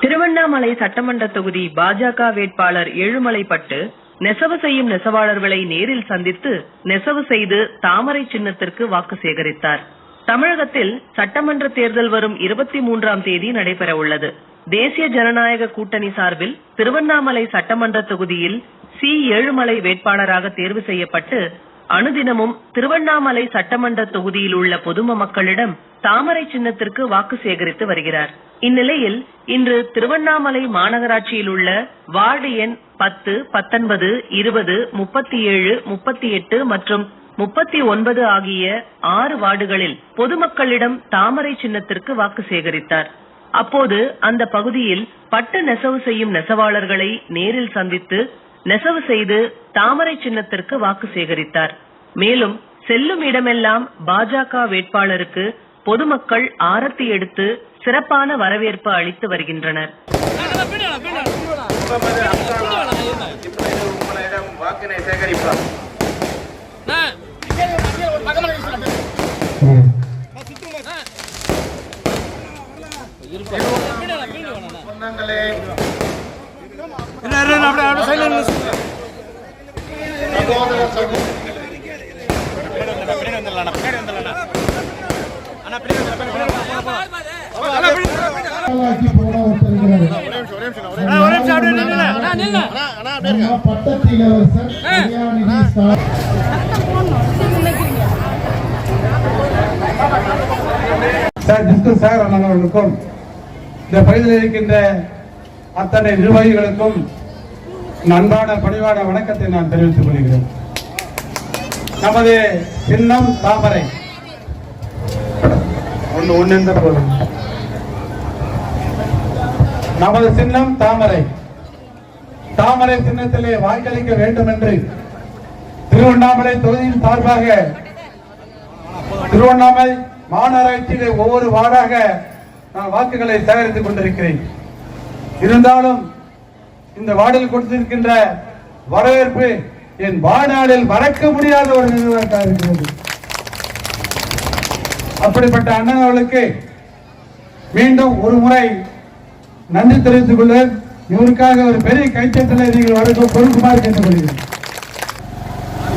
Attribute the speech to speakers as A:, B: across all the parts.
A: திருவண்ணாமலை சட்டமன்ற தொகுதி பாஜக வேட்பாளர் ஏழுமலைப்பட்டு நெசவு செய்யும் நெசவாளர்களை நேரில் சந்தித்து நெசவு செய்து தாமரை சின்னத்திற்கு வாக்கு சேகரித்தார். தமிழகத்தில் சட்டமன்ற தேர்தல் வரும் 23ஆம் தேதி நடைபெற உள்ளது. தேசிய ஜனநாயக கூட்டணி சார்பில் திருவண்ணாமலை சட்டமன்ற தொகுதியில் சி. ஏழுமலை வேட்பாளராக தேர்வு செய்யப்பட்டு அனுதினமும் திருவண்ணாமலை சட்டமன்ற தொகுதியில் உள்ள பொதுமக்களிடம் தாமரை சின்னத்திற்கு வாக்கு சேகரித்து வருகிறார். இந்நிலையில் இன்று திருவண்ணாமலை மாநகராட்சியில் உள்ள வார்டு எண் 10, 19, 20, 37, 38 மற்றும் 39 ஆகிய 6 வார்டுகளில் பொதுமக்களிடம் தாமரை சின்னத்திற்கு வாக்கு சேகரித்தார். அப்போது அந்த பகுதியில் பட்டு நெசவு செய்யும் நெசவாளர்களை நேரில் சந்தித்து நெசவு செய்து தாமரை சின்னத்திற்கு வாக்கு சேகரித்தார். மேலும் செல்லும் இடமெல்லாம் பாஜக வேட்பாளருக்கு பொதுமக்கள் ஆரத்தி எடுத்து சிறப்பான வரவேற்பு அளித்து வருகின்றனர்.
B: சார் அவர்களுக்கும் இந்த பகுதியில் இருக்கின்ற அத்தனை நிர்வாகிகளுக்கும் அன்பான பணிவான வணக்கத்தை நான் தெரிவித்துக் கொள்கிறேன். நமது சின்னம் தாமரை. நமது சின்னம் தாமரை. தாமரை சின்னத்திலே வாக்களிக்க வேண்டும் என்று திருவண்ணாமலை தொகுதியின் சார்பாக திருவண்ணாமலை மாநகராட்சியிலே ஒவ்வொரு வார்டாக நான் வாக்குகளை சேகரித்துக் கொண்டிருக்கிறேன். இருந்தாலும் இந்த வார்டில் கொடுத்திருக்கின்ற வரவேற்பு என் வாழ்நாளில் மறக்க முடியாத ஒரு நிகழ்வாக இருக்கிறது. அப்படிப்பட்ட அண்ணன் அவர்களுக்கு மீண்டும் ஒரு முறை நன்றி தெரிவித்துக் கொள்ள இவருக்காக ஒரு பெரிய கைச்சட்டலை நீங்கள் வழங்க பொறுக்குமாறு கேட்டுக்கொள்கிறேன்.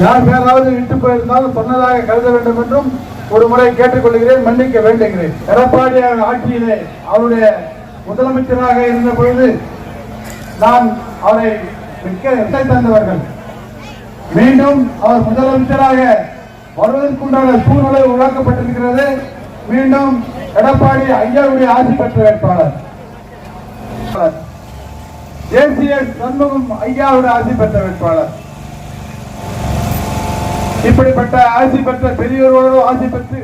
B: யார் பேராவது விட்டு போயிருந்தாலும் சொன்னதாக கருத வேண்டும் என்றும் ஒரு முறை கேட்டுக்கொள்கிறேன், மன்னிக்க வேண்டுகிறேன். எடப்பாடி ஆட்சியிலே அவருடைய முதலமைச்சராக இருந்த பொழுது நான் அவரை எட்டை தந்தவர்கள். மீண்டும் அவர் முதலமைச்சராக வருவதற்குண்டான சூழ்நிலை உருவாக்கப்பட்டிருக்கிறது. மீண்டும் எடப்பாடி ஐயாவுடைய ஆட்சி பெற்ற வேட்பாளர் தேசிய சண்முகம் ஐயாவுடைய ஆட்சி பெற்ற வேட்பாளர். இப்படிப்பட்ட ஆட்சி பெற்ற பெரியவர்களோடு ஆட்சி பெற்று